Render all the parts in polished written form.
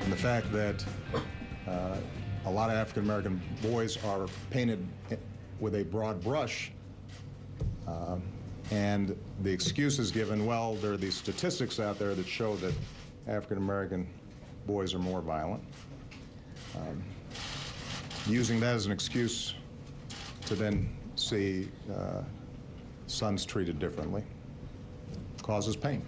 And the fact that a lot of African-American boys are painted with a broad brush, and the excuse is given, well, there are these statistics out there that show that African-American boys are more violent. Using that as an excuse to then see sons treated differently causes pain.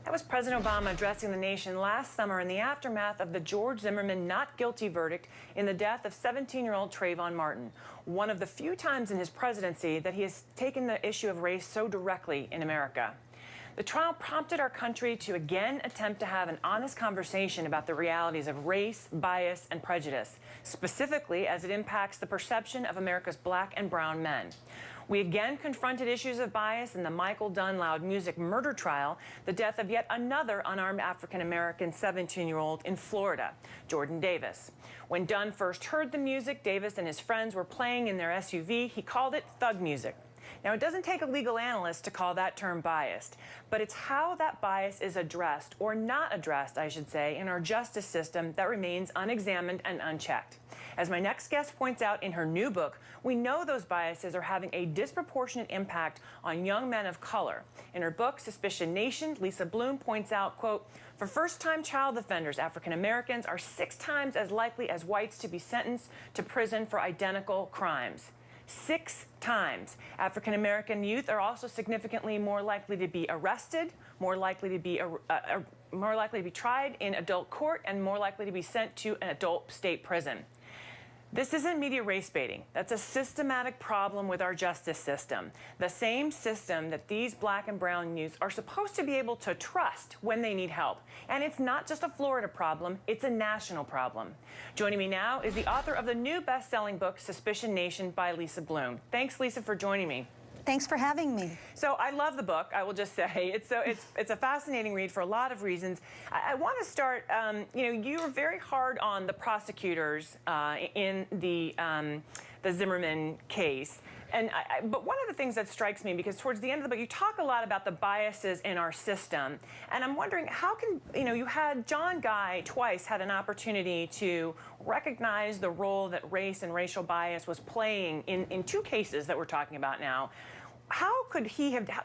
That was President Obama addressing the nation last summer in the aftermath of the George Zimmerman not guilty verdict in the death of 17-year-old Trayvon Martin, one of the few times in his presidency that he has taken the issue of race so directly in America. The trial prompted our country to again attempt to have an honest conversation about the realities of race, bias, and prejudice, specifically as it impacts the perception of America's black and brown men. We again confronted issues of bias in the Michael Dunn loud music murder trial, the death of yet another unarmed African-American 17-year-old in Florida, Jordan Davis. When Dunn first heard the music Davis and his friends were playing in their SUV, he called it thug music. Now, it doesn't take a legal analyst to call that term biased, but it's how that bias is addressed, or not addressed, I should say, in our justice system that remains unexamined and unchecked. As my next guest points out in her new book, we know those biases are having a disproportionate impact on young men of color. In her book, Suspicion Nation, Lisa Bloom points out, quote, for first-time child offenders, African Americans are 6 times as likely as whites to be sentenced to prison for identical crimes. 6 times. African American youth are also significantly more likely to be arrested, more likely to be tried in adult court, and more likely to be sent to an adult state prison. This isn't media race baiting. That's a systematic problem with our justice system. The same system that these black and brown youths are supposed to be able to trust when they need help. And it's not just a Florida problem, it's a national problem. Joining me now is the author of the new best-selling book, Suspicion Nation by Lisa Bloom. Thanks, Lisa, for joining me. Thanks for having me. So I love the book, I will just say. It's a fascinating read for a lot of reasons. I want to start, you were very hard on the prosecutors in the Zimmerman case. But one of the things that strikes me, because towards the end of the book, you talk a lot about the biases in our system. And I'm wondering, how can, you had John Guy twice had an opportunity to recognize the role that race and racial bias was playing in 2 cases that we're talking about now. How could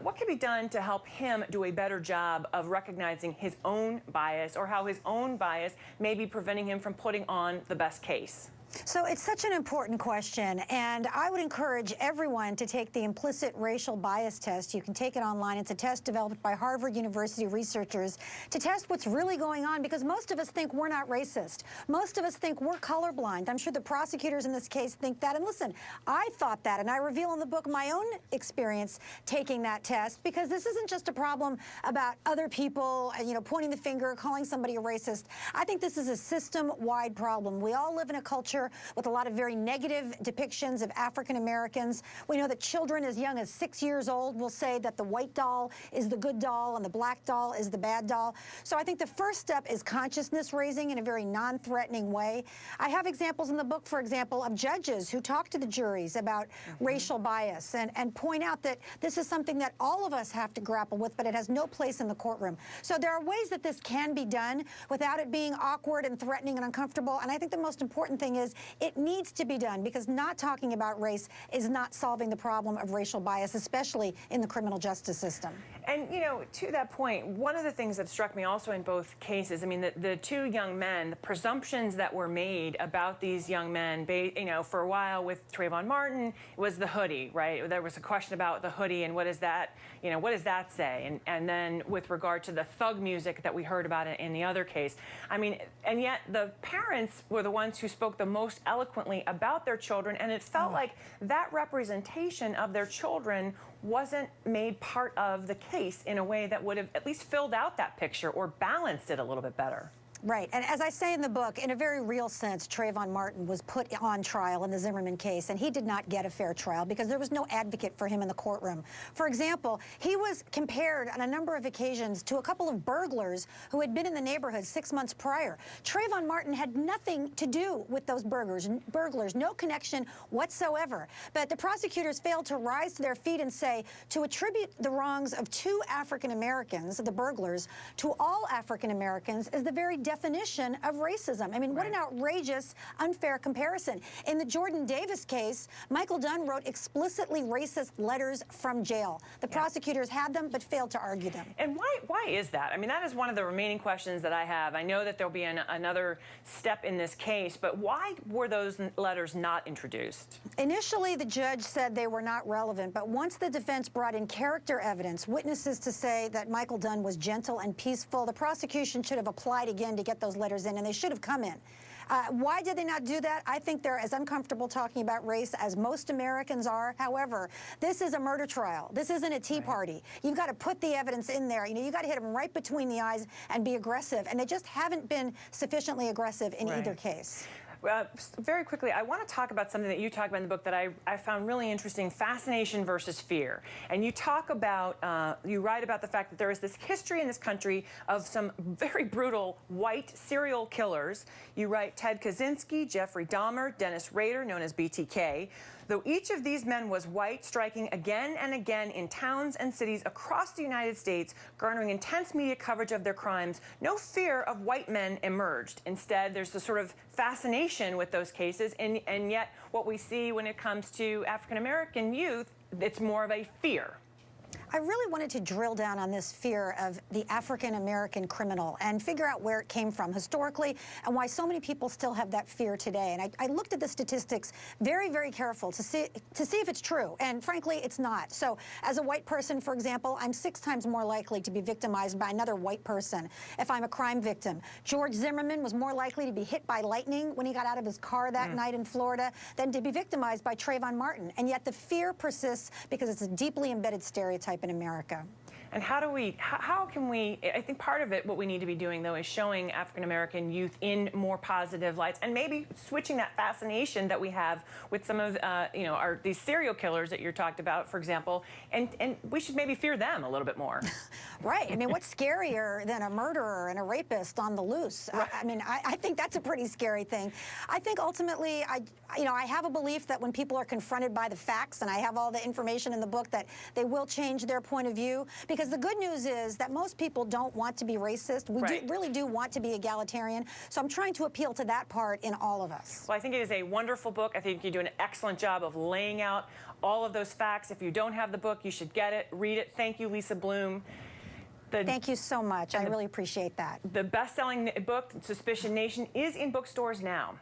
what could be done to help him do a better job of recognizing his own bias, or how his own bias may be preventing him from putting on the best case? So it's such an important question, and I would encourage everyone to take the implicit racial bias test. You can take it online. It's a test developed by Harvard University researchers to test what's really going on, because most of us think we're not racist. Most of us think we're colorblind. I'm sure the prosecutors in this case think that. And listen, I thought that, and I reveal in the book my own experience taking that test, because this isn't just a problem about other people, pointing the finger, calling somebody a racist. I think this is a system-wide problem. We all live in a culture with a lot of very negative depictions of African Americans. We know that children as young as 6 years old will say that the white doll is the good doll and the black doll is the bad doll. So I think the first step is consciousness raising in a very non-threatening way. I have examples in the book, for example, of judges who talk to the juries about racial bias and point out that this is something that all of us have to grapple with, but it has no place in the courtroom. So there are ways that this can be done without it being awkward and threatening and uncomfortable. And I think the most important thing is it needs to be done, because not talking about race is not solving the problem of racial bias, especially in the criminal justice system. And, to that point, one of the things that struck me also in both cases, I mean, the 2 young men, the presumptions that were made about these young men, for a while with Trayvon Martin, was the hoodie, right? There was a question about the hoodie and what does that say? And then with regard to the thug music that we heard about in the other case, I mean, and yet the parents were the ones who spoke the most eloquently about their children, and it felt like that representation of their children wasn't made part of the case in a way that would have at least filled out that picture or balanced it a little bit better. Right. And as I say in the book, in a very real sense, Trayvon Martin was put on trial in the Zimmerman case, and he did not get a fair trial because there was no advocate for him in the courtroom. For example, he was compared on a number of occasions to a couple of burglars who had been in the neighborhood 6 months prior. Trayvon Martin had nothing to do with those burglars, no connection whatsoever. But the prosecutors failed to rise to their feet and say, to attribute the wrongs of 2 African Americans, the burglars, to all African Americans is the very definition of racism. I mean, what an outrageous, unfair comparison. In the Jordan Davis case, Michael Dunn wrote explicitly racist letters from jail. The prosecutors had them, but failed to argue them. And why is that? I mean, that is one of the remaining questions that I have. I know that there'll be another step in this case, but why were those letters not introduced? Initially, the judge said they were not relevant, but once the defense brought in character evidence, witnesses to say that Michael Dunn was gentle and peaceful, the prosecution should have applied again to get those letters in, and they should have come in. Why did they not do that? I think they're as uncomfortable talking about race as most Americans are. However, this is a murder trial. This isn't a tea party. You've got to put the evidence in there. You know, you got to hit them right between the eyes and be aggressive. And they just haven't been sufficiently aggressive in either case. Very quickly, I want to talk about something that you talk about in the book that I found really interesting, fascination versus fear. And you talk about, you write about the fact that there is this history in this country of some very brutal white serial killers. You write Ted Kaczynski, Jeffrey Dahmer, Dennis Rader, known as BTK. Though each of these men was white, striking again and again in towns and cities across the United States, garnering intense media coverage of their crimes, no fear of white men emerged. Instead, there's a sort of fascination with those cases, and yet what we see when it comes to African-American youth, it's more of a fear. I really wanted to drill down on this fear of the African-American criminal and figure out where it came from historically and why so many people still have that fear today. And I looked at the statistics very, very careful to see if it's true. And frankly, it's not. So as a white person, for example, I'm 6 times more likely to be victimized by another white person if I'm a crime victim. George Zimmerman was more likely to be hit by lightning when he got out of his car that night in Florida than to be victimized by Trayvon Martin. And yet the fear persists because it's a deeply embedded stereotype in America. And how can we, I think part of it, what we need to be doing, though, is showing African-American youth in more positive lights and maybe switching that fascination that we have with some of, these serial killers that you talked about, for example, and we should maybe fear them a little bit more. Right. I mean, what's scarier than a murderer and a rapist on the loose? Right. I mean, I think that's a pretty scary thing. I think ultimately, I have a belief that when people are confronted by the facts, and I have all the information in the book, that they will change their point of view. Because the good news is that most people don't want to be racist. We really do want to be egalitarian. So I'm trying to appeal to that part in all of us. Well, I think it is a wonderful book. I think you do an excellent job of laying out all of those facts. If you don't have the book, you should get it, read it. Thank you, Lisa Bloom. Thank you so much. I really appreciate that. The best-selling book, Suspicion Nation, is in bookstores now.